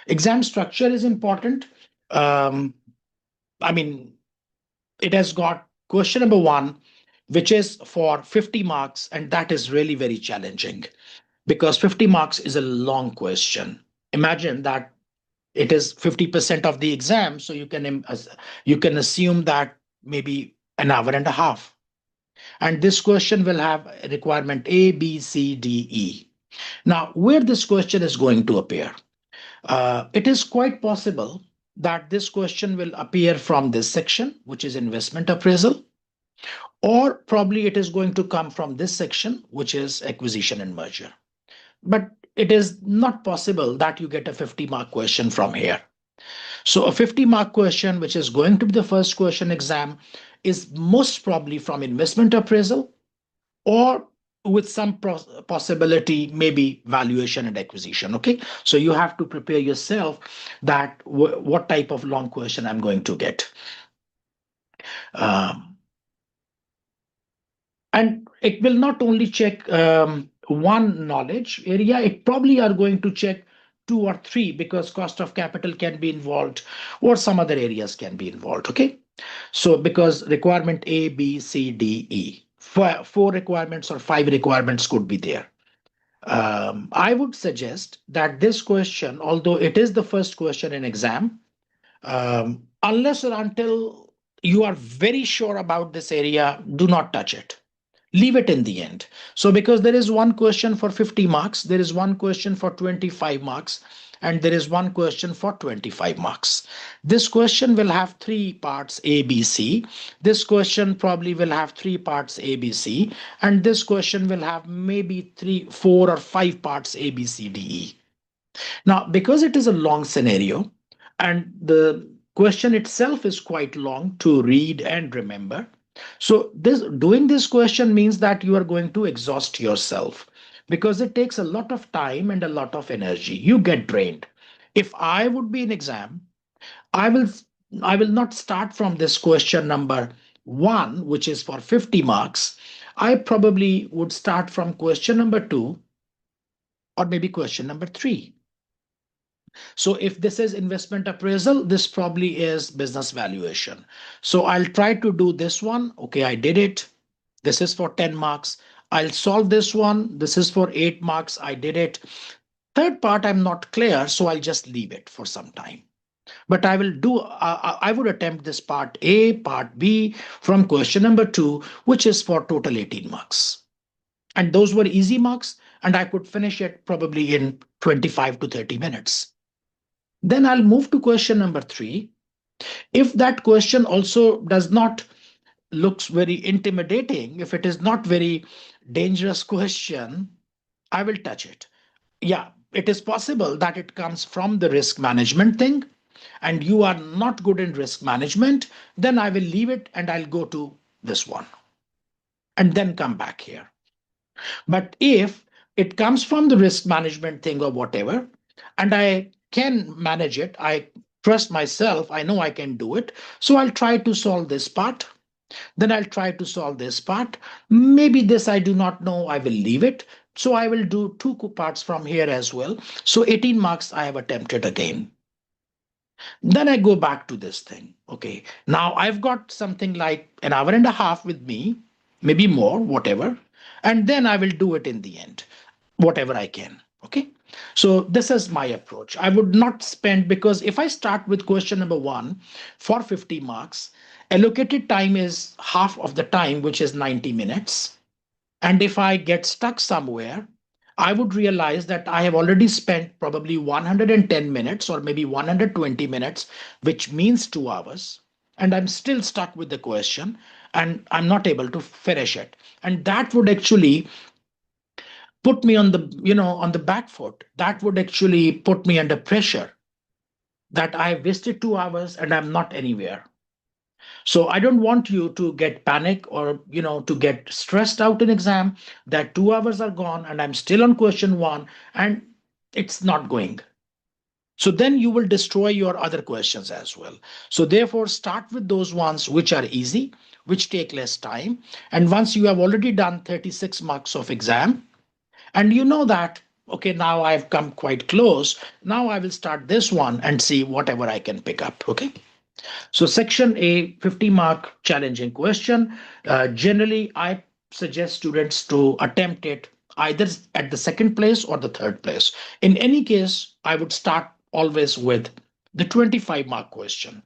Exam structure is important. Um, I mean, it has got question number one, which is for 50 marks, and that is really very challenging because 50 marks is a long question. Imagine that it is 50% of the exam, so you can assume that maybe an hour and a half. And this question will have requirement A, B, C, D, E. Now, where this question is going to appear? It is quite possible that this question will appear from this section, which is investment appraisal, or probably it is going to come from this section, which is acquisition and merger. But it is not possible that you get a 50-mark question from here. So a 50-mark question, which is going to be the first question exam, is most probably from investment appraisal or with some possibility, maybe valuation and acquisition. Okay. So you have to prepare yourself that what type of long question I'm going to get. Um, and it will not only check one knowledge area, it probably are going to check two or three because cost of capital can be involved or some other areas can be involved. Okay. So because requirement A, B, C, D, E, four requirements or five requirements could be there. I would suggest that this question, although it is the first question in exam, unless or until you are very sure about this area, do not touch it. Leave it in the end. So because there is one question for 50 marks, there is one question for 25 marks, and there is one question for 25 marks. This question will have three parts A, B, C. This question probably will have three parts A, B, C. And this question will have maybe three, four, or five parts A, B, C, D, E. Now, because it is a long scenario and the question itself is quite long to read and remember, so this doing this question means that you are going to exhaust yourself because it takes a lot of time and a lot of energy. You get drained. If I would be in exam, I will I will not start from this question number 1, which is for 50 marks. I probably would start from question number 2 or maybe question number 3. So if this is investment appraisal, this probably is business valuation. So I'll try to do this one. Okay, I did it. This is for 10 marks. I'll solve this one. This is for 8 marks. I did it. Third part, I'm not clear, so I'll just leave it for some time. But I would attempt this part A, part B from question number 2, which is for total 18 marks. And those were easy marks, and I could finish it probably in 25 to 30 minutes. Then I'll move to question number 3. If that question also does not looks very intimidating, if it is not very dangerous question, I will touch it. Yeah, it is possible that it comes from the risk management thing and you are not good in risk management, then I will leave it and I'll go to this one and then come back here. But if it comes from the risk management thing or whatever, and I can manage it, I trust myself, I know I can do it. So I'll try to solve this part. Then I'll try to solve this part. Maybe this I do not know, I will leave it. So I will do two parts from here as well. So 18 marks I have attempted again. Then I go back to this thing. Okay, now I've got something like an hour and a half with me, maybe more, whatever. And then I will do it in the end, whatever I can. Okay, so this is my approach. I would not spend, because if I start with question number 1 for 50 marks, allocated time is half of the time, which is 90 minutes. And if I get stuck somewhere, I would realize that I have already spent probably 110 minutes or maybe 120 minutes, which means 2 hours. And I'm still stuck with the question and I'm not able to finish it. And that would actually put me on the back foot. That would actually put me under pressure that I wasted 2 hours and I'm not anywhere. So I don't want you to get panic or to get stressed out in exam that 2 hours are gone and I'm still on question 1 and it's not going. So then you will destroy your other questions as well. So therefore start with those ones which are easy, which take less time. And once you have already done 36 marks of exam and you know that Okay, now I've come quite close. Now I will start this one and see whatever I can pick up. Okay. So section A, 50 mark challenging question. Generally, I suggest students to attempt it either at the second place or the third place. In any case, I would start always with the 25 mark question.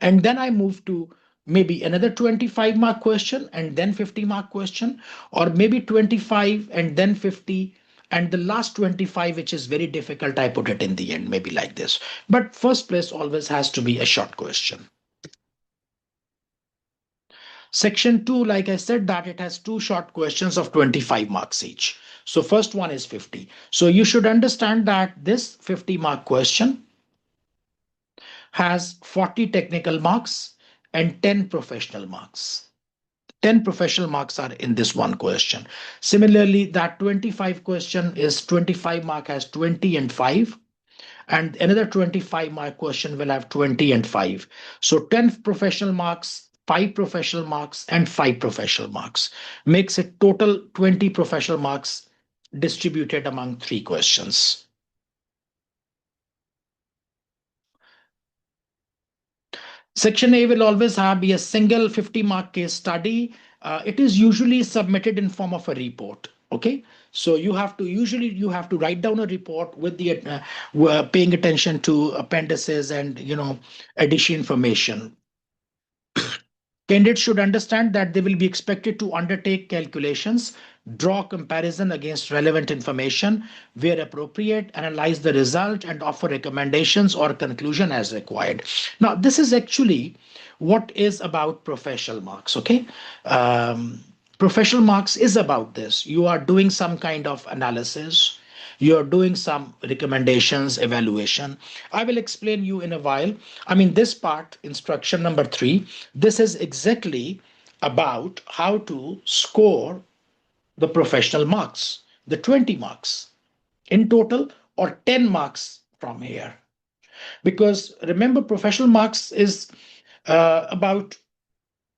And then I move to maybe another 25 mark question and then 50 mark question, or maybe 25 and then 50. And the last 25, which is very difficult, I put it in the end, maybe like this. But first place always has to be a short question. Section 2, like I said, that it has two short questions of 25 marks each. So first one is 50. So you should understand that this 50 mark question has 40 technical marks and 10 professional marks. 10 professional marks are in this one question. Similarly, that 25 question is 25 mark has 20 and 5, and another 25 mark question will have 20 and 5. So 10 professional marks, 5 professional marks, and 5 professional marks makes it total 20 professional marks distributed among 3 questions. Section A will always have be a single 50 mark case study. It is usually submitted in form of a report. Okay, so you have to write down a report with the paying attention to appendices and addition information. Candidates should understand that they will be expected to undertake calculations, draw comparison against relevant information where appropriate, analyze the result, and offer recommendations or conclusion as required. Now, this is actually what is about professional marks. Okay. Professional marks is about this. You are doing some kind of analysis, you're doing some recommendations, evaluation. I will explain you in a while. I mean, this part, instruction number 3, this is exactly about how to score the professional marks, the 20 marks in total or 10 marks from here. Because remember, professional marks is about,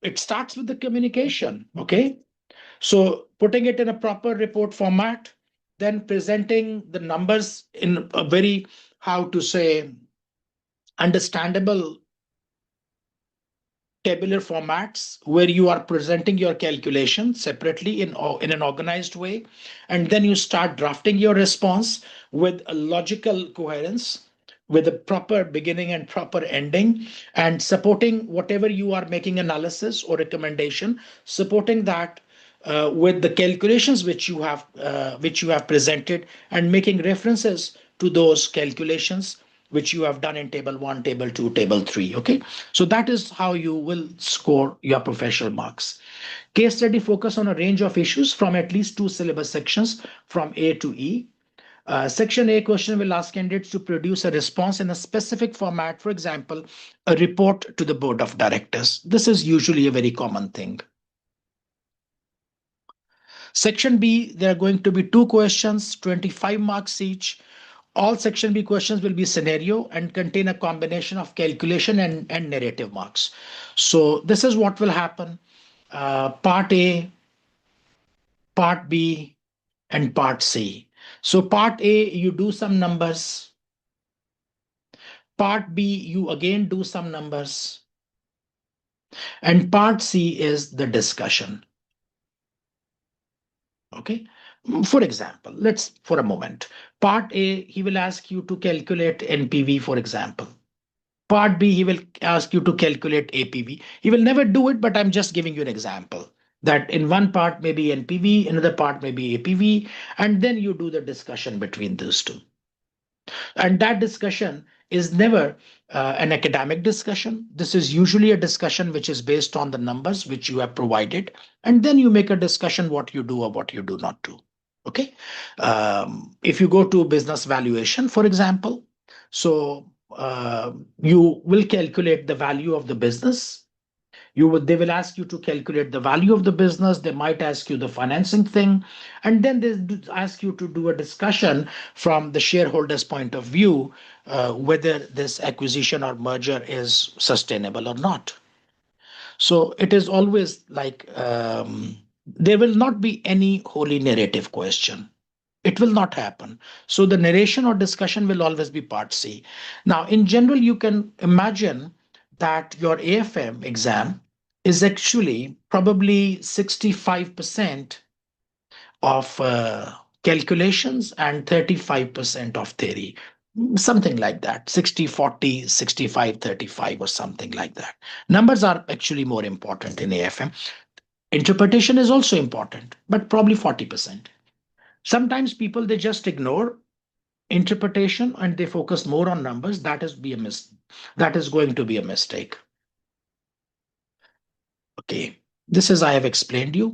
it starts with the communication. Okay. So putting it in a proper report format, then presenting the numbers in a very, how to say, understandable tabular formats where you are presenting your calculation separately in an organized way, and then you start drafting your response with a logical coherence, with a proper beginning and proper ending, and supporting whatever you are making analysis or recommendation, supporting that with the calculations which you have presented, and making references to those calculations which you have done in table 1, table 2, table 3. Okay, so that is how you will score your professional marks. Case study focus on a range of issues from at least 2 syllabus sections from A to E. Section A question will ask candidates to produce a response in a specific format, for example, a report to the board of directors. This is usually a very common thing. Section B, there are going to be 2 questions, 25 marks each. All section B questions will be scenario and contain a combination of calculation and narrative marks. So this is what will happen. Part A, part B, and part C. So part A, you do some numbers. Part B, you again do some numbers. And part C is the discussion. Okay. For example, let's for a moment. Part A, he will ask you to calculate NPV, for example. Part B, he will ask you to calculate APV. He will never do it, but I'm just giving you an example that in one part maybe NPV, another part maybe APV, and then you do the discussion between those two. And that discussion is never an academic discussion. This is usually a discussion which is based on the numbers which you have provided, and then you make a discussion what you do or what you do not do. Okay. If you go to business valuation, for example, so you will calculate the value of the business. They will ask you to calculate the value of the business. They might ask you the financing thing, and then they ask you to do a discussion from the shareholders' point of view, whether this acquisition or merger is sustainable or not. So it is always like there will not be any wholly narrative question. It will not happen. So the narration or discussion will always be part C. Now, in general, you can imagine that your AFM exam is actually probably 65% of calculations and 35% of theory, something like that. 60-40, 65-35, or something like that. Numbers are actually more important in AFM. Interpretation is also important, but probably 40%. Sometimes people, they just ignore interpretation and they focus more on numbers. That is going to be a mistake. Okay, this is I have explained you.